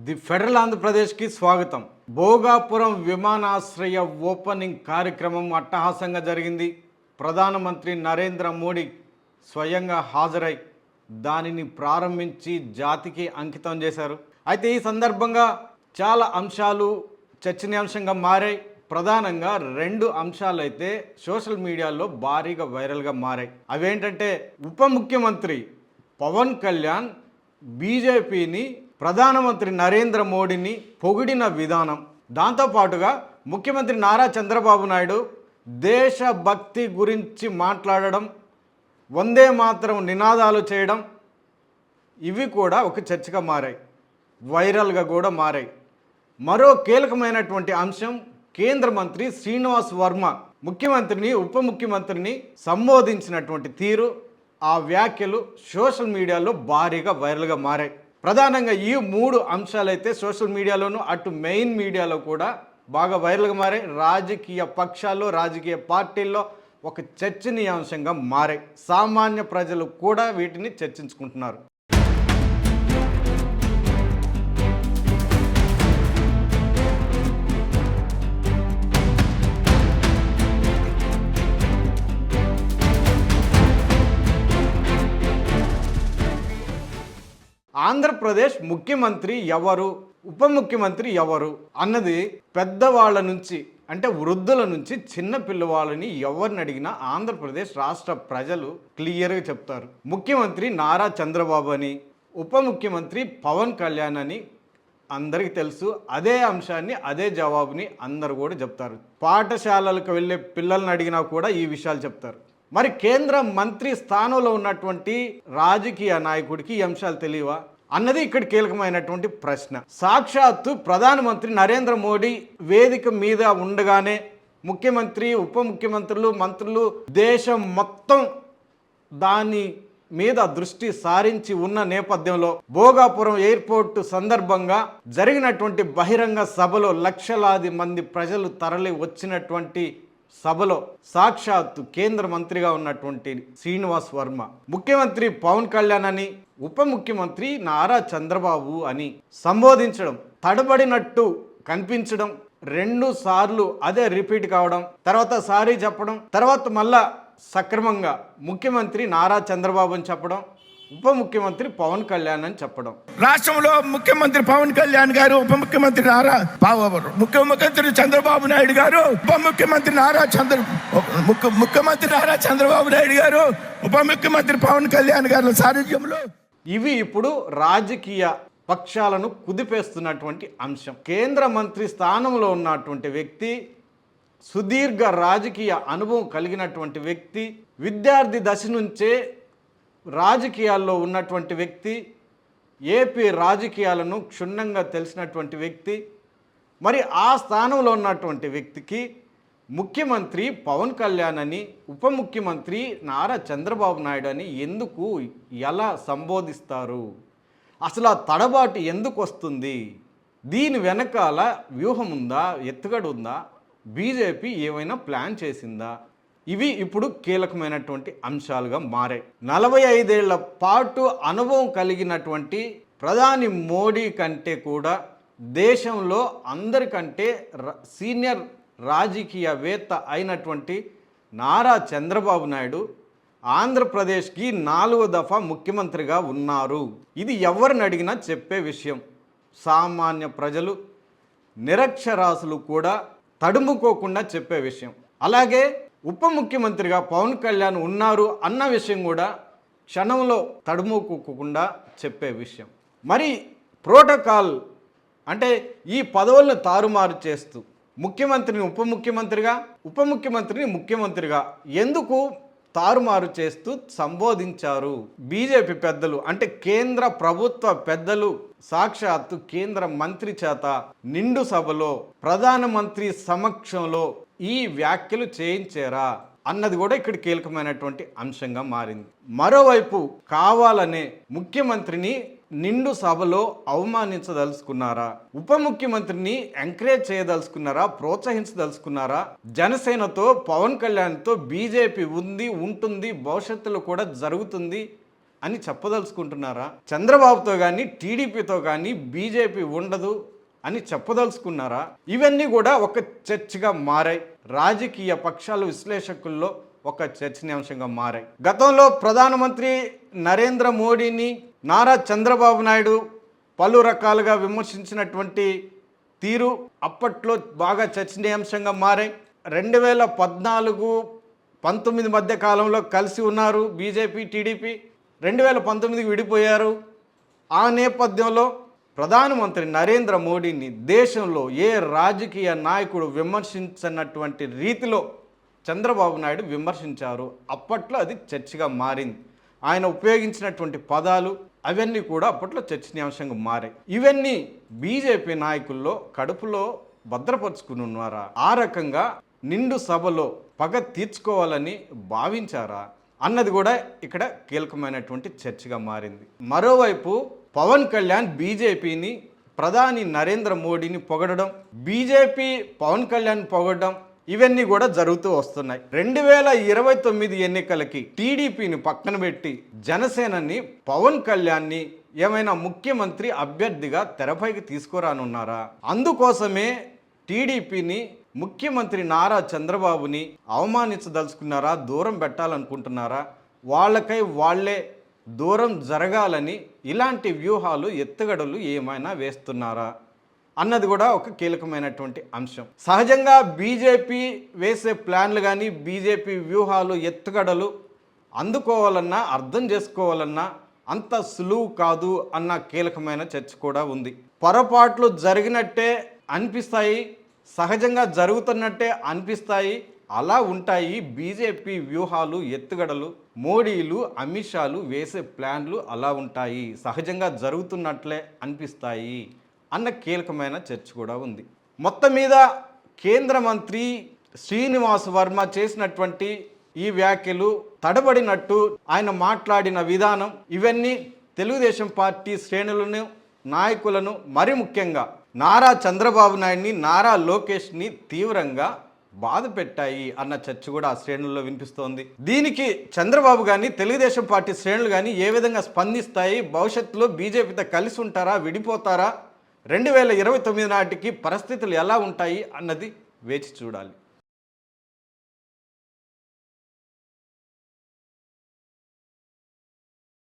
The federal ఆంధ్రప్రదేశ్కి స్వాగతం. భోగాపురం విమానాశ్రయ ఓపెనింగ్ కార్యక్రమం అట్టహాసంగా జరిగింది. ప్రధానమంత్రి నరేంద్ర మోడీ స్వయంగా హాజరై దానిని ప్రారంభించి జాతికి అంకితం చేశారు. అయితే ఈ సందర్భంగా చాలా అంశాలు చర్చనీయాంశంగా మారాయి. ప్రధానంగా రెండు అంశాలు అయితే సోషల్ మీడియాలో భారీగా వైరల్గా మారాయి. అవేంటంటే ఉప ముఖ్యమంత్రి పవన్ కళ్యాణ్ బీజేపీని ప్రధానమంత్రి నరేంద్ర మోడీని పొగిడిన విధానం, దాంతోపాటుగా ముఖ్యమంత్రి నారా చంద్రబాబు నాయుడు దేశభక్తి గురించి మాట్లాడడం, వందే మాతరం నినాదాలు చేయడం, ఇవి కూడా ఒక చర్చగా మారాయి, వైరల్గా కూడా మారాయి. మరో కీలకమైనటువంటి అంశం, కేంద్ర మంత్రి శ్రీనివాస్ వర్మ ముఖ్యమంత్రిని ఉప ముఖ్యమంత్రిని సంబోధించినటువంటి తీరు, ఆ వ్యాఖ్యలు సోషల్ మీడియాలో భారీగా వైరల్గా మారాయి. ప్రధానంగా ఈ మూడు అంశాలైతే సోషల్ మీడియాలోనూ అటు మెయిన్ మీడియాలో కూడా బాగా వైరల్గా మారాయి. రాజకీయ పక్షాల్లో, రాజకీయ పార్టీల్లో ఒక చర్చనీయాంశంగా మారాయి. సామాన్య ప్రజలు కూడా వీటిని చర్చించుకుంటున్నారు. ఆంధ్రప్రదేశ్ ముఖ్యమంత్రి ఎవరు, ఉప ముఖ్యమంత్రి ఎవరు అన్నది పెద్దవాళ్ళ నుంచి, అంటే వృద్ధుల నుంచి చిన్న పిల్లవాళ్ళని ఎవరిని అడిగినా ఆంధ్రప్రదేశ్ రాష్ట్ర ప్రజలు క్లియర్గా చెప్తారు. ముఖ్యమంత్రి నారా చంద్రబాబు అని, ఉప ముఖ్యమంత్రి పవన్ కళ్యాణ్ అని అందరికీ తెలుసు. అదే అంశాన్ని, అదే జవాబుని అందరు కూడా చెప్తారు. పాఠశాలలకు వెళ్ళే పిల్లల్ని అడిగినా కూడా ఈ విషయాలు చెప్తారు. మరి కేంద్ర మంత్రి స్థానంలో ఉన్నటువంటి రాజకీయ నాయకుడికి ఈ అంశాలు తెలియవా అన్నది ఇక్కడ కీలకమైనటువంటి ప్రశ్న. సాక్షాత్తు ప్రధానమంత్రి నరేంద్ర మోడీ వేదిక మీద ఉండగానే ముఖ్యమంత్రి, ఉప ముఖ్యమంత్రులు, మంత్రులు దేశం మొత్తం దాని మీద దృష్టి సారించి ఉన్న నేపథ్యంలో భోగాపురం ఎయిర్పోర్టు సందర్భంగా జరిగినటువంటి బహిరంగ సభలో లక్షలాది మంది ప్రజలు తరలి వచ్చినటువంటి సభలో సాక్షాత్తు కేంద్ర మంత్రిగా ఉన్నటువంటి శ్రీనివాస్ వర్మ ముఖ్యమంత్రి పవన్ కళ్యాణ్ అని, ఉప ముఖ్యమంత్రి నారా చంద్రబాబు అని సంబోధించడం, తడబడినట్టు కనిపించడం, 2 సార్లు అదే రిపీట్ కావడం, తర్వాత సారీ చెప్పడం, తర్వాత మళ్ళా సక్రమంగా ముఖ్యమంత్రి నారా చంద్రబాబు అని చెప్పడం, ఉప ముఖ్యమంత్రి పవన్ కళ్యాణ్ అని చెప్పడం. రాష్ట్రంలో ముఖ్యమంత్రి పవన్ కళ్యాణ్ గారు, ఉప ముఖ్యమంత్రి ముఖ్యమంత్రి చంద్రబాబు నాయుడు గారు, ముఖ్యమంత్రి నారా చంద్రబాబు నాయుడు గారు, ఉప ముఖ్యమంత్రి పవన్ కళ్యాణ్ గారి సారథ్యంలో ఇవి ఇప్పుడు రాజకీయ పక్షాలను కుదిపేస్తున్నటువంటి అంశం. కేంద్ర మంత్రి స్థానంలో ఉన్నటువంటి వ్యక్తి, సుదీర్ఘ రాజకీయ అనుభవం కలిగినటువంటి వ్యక్తి, విద్యార్థి దశ నుంచే రాజకీయాల్లో ఉన్నటువంటి వ్యక్తి, ఏపీ రాజకీయాలను క్షుణ్ణంగా తెలిసినటువంటి వ్యక్తి, మరి ఆ స్థానంలో ఉన్నటువంటి వ్యక్తికి ముఖ్యమంత్రి పవన్ కళ్యాణ్ అని, ఉప ముఖ్యమంత్రి నారా చంద్రబాబు నాయుడు అని ఎందుకు, ఎలా సంబోధిస్తారు? అసలు ఆ తడబాటు ఎందుకు వస్తుంది? దీని వెనకాల వ్యూహం ఉందా, ఎత్తుగడ ఉందా, బీజేపీ ఏమైనా ప్లాన్ చేసిందా? ఇవి ఇప్పుడు కీలకమైనటువంటి అంశాలుగా మారాయి. 45 ఏళ్ల పాటు అనుభవం కలిగినటువంటి ప్రధాని మోడీ కంటే కూడా దేశంలో అందరికంటే సీనియర్ రాజకీయవేత్త అయినటువంటి నారా చంద్రబాబు నాయుడు ఆంధ్రప్రదేశ్కి 4వ దఫా ముఖ్యమంత్రిగా ఉన్నారు. ఇది ఎవరిని అడిగినా చెప్పే విషయం. సామాన్య ప్రజలు, నిరక్షరాస్యులు కూడా తడుముకోకుండా చెప్పే విషయం. అలాగే ఉప ముఖ్యమంత్రిగా పవన్ కళ్యాణ్ ఉన్నారు అన్న విషయం కూడా క్షణంలో తడుముకోకుండా చెప్పే విషయం. మరి ప్రోటోకాల్ అంటే ఈ పదవులను తారుమారు చేస్తూ ముఖ్యమంత్రిని ఉప ముఖ్యమంత్రిగా, ఉప ముఖ్యమంత్రిని ముఖ్యమంత్రిగా ఎందుకు తారుమారు చేస్తూ సంబోధించారు బీజేపీ పెద్దలు? అంటే కేంద్ర ప్రభుత్వ పెద్దలు సాక్షాత్తు కేంద్ర మంత్రి చేత నిండు సభలో ప్రధానమంత్రి సమక్షంలో ఈ వ్యాఖ్యలు చేయించారా అన్నది కూడా ఇక్కడ కీలకమైనటువంటి అంశంగా మారింది. మరోవైపు కావాలనే ముఖ్యమంత్రిని నిండు సభలో అవమానించదలుచుకున్నారా? ఉప ముఖ్యమంత్రిని ఎంకరేజ్ చేయదలుచుకున్నారా? ప్రోత్సహించదలుచుకున్నారా? జనసేనతో, పవన్ కళ్యాణ్తో బీజేపీ ఉంది, ఉంటుంది, భవిష్యత్తులో కూడా జరుగుతుంది అని చెప్పదలుచుకుంటున్నారా? చంద్రబాబుతో కానీ టీడీపీతో కానీ బీజేపీ ఉండదు అని చెప్పదలుచుకున్నారా? ఇవన్నీ కూడా ఒక చర్చగా మారాయి. రాజకీయ పక్షాల విశ్లేషకుల్లో ఒక చర్చనీయాంశంగా మారాయి. గతంలో ప్రధానమంత్రి నరేంద్ర మోడీని నారా చంద్రబాబు నాయుడు పలు రకాలుగా విమర్శించినటువంటి తీరు అప్పట్లో బాగా చర్చనీయాంశంగా మారాయి. 2014-19 మధ్య కాలంలో కలిసి ఉన్నారు బీజేపీ టీడీపీ. 2019కి విడిపోయారు. ఆ నేపథ్యంలో ప్రధానమంత్రి నరేంద్ర మోడీని దేశంలో ఏ రాజకీయ నాయకుడు విమర్శించినటువంటి రీతిలో చంద్రబాబు నాయుడు విమర్శించారు. అప్పట్లో అది చర్చగా మారింది. ఆయన ఉపయోగించినటువంటి పదాలు అవన్నీ కూడా అప్పట్లో చర్చనీయాంశంగా మారాయి. ఇవన్నీ బీజేపీ నాయకుల్లో కడుపులో భద్రపరుచుకుని ఉన్నారా? ఆ రకంగా నిండు సభలో పగ తీర్చుకోవాలని భావించారా అన్నది కూడా ఇక్కడ కీలకమైనటువంటి చర్చగా మారింది. మరోవైపు పవన్ కళ్యాణ్ బీజేపీని, ప్రధాని నరేంద్ర మోడీని పొగడడం, బీజేపీ పవన్ కళ్యాణ్ పొగడడం ఇవన్నీ కూడా జరుగుతూ వస్తున్నాయి. 2029 ఎన్నికలకి టీడీపీని పక్కన పెట్టి జనసేనని, పవన్ కళ్యాణ్ని ఏమైనా ముఖ్యమంత్రి అభ్యర్థిగా తెరపైకి తీసుకురానున్నారా? అందుకోసమే టీడీపీని, ముఖ్యమంత్రి నారా చంద్రబాబుని అవమానించదలుచుకున్నారా? దూరం పెట్టాలనుకుంటున్నారా? వాళ్ళకై వాళ్ళే దూరం జరగాలని ఇలాంటి వ్యూహాలు, ఎత్తుగడలు ఏమైనా వేస్తున్నారా అన్నది కూడా ఒక కీలకమైనటువంటి అంశం. సహజంగా బీజేపీ వేసే ప్లాన్లు కానీ, బీజేపీ వ్యూహాలు, ఎత్తుగడలు అందుకోవాలన్నా, అర్థం చేసుకోవాలన్నా అంత సులువు కాదు అన్న కీలకమైన చర్చ కూడా ఉంది. పొరపాట్లు జరిగినట్టే అనిపిస్తాయి, సహజంగా జరుగుతున్నట్టే అనిపిస్తాయి, అలా ఉంటాయి బీజేపీ వ్యూహాలు, ఎత్తుగడలు, మోడీలు, అమిత్ షాలు వేసే ప్లాన్లు అలా ఉంటాయి, సహజంగా జరుగుతున్నట్లే అనిపిస్తాయి అన్న కీలకమైన చర్చ కూడా ఉంది. మొత్తం మీద కేంద్ర మంత్రి శ్రీనివాస్ వర్మ చేసినటువంటి ఈ వ్యాఖ్యలు, తడబడినట్టు ఆయన మాట్లాడిన విధానం ఇవన్నీ తెలుగుదేశం పార్టీ శ్రేణులను, నాయకులను, మరి ముఖ్యంగా నారా చంద్రబాబు నాయుడిని, నారా లోకేష్ని తీవ్రంగా బాధ పెట్టాయి అన్న చర్చ కూడా ఆ శ్రేణుల్లో వినిపిస్తోంది. దీనికి చంద్రబాబు కానీ, తెలుగుదేశం పార్టీ శ్రేణులు కానీ ఏ విధంగా స్పందిస్తాయి? భవిష్యత్తులో బీజేపీతో కలిసి ఉంటారా, విడిపోతారా? 2029 నాటికి పరిస్థితులు ఎలా ఉంటాయి అన్నది వేచి చూడాలి.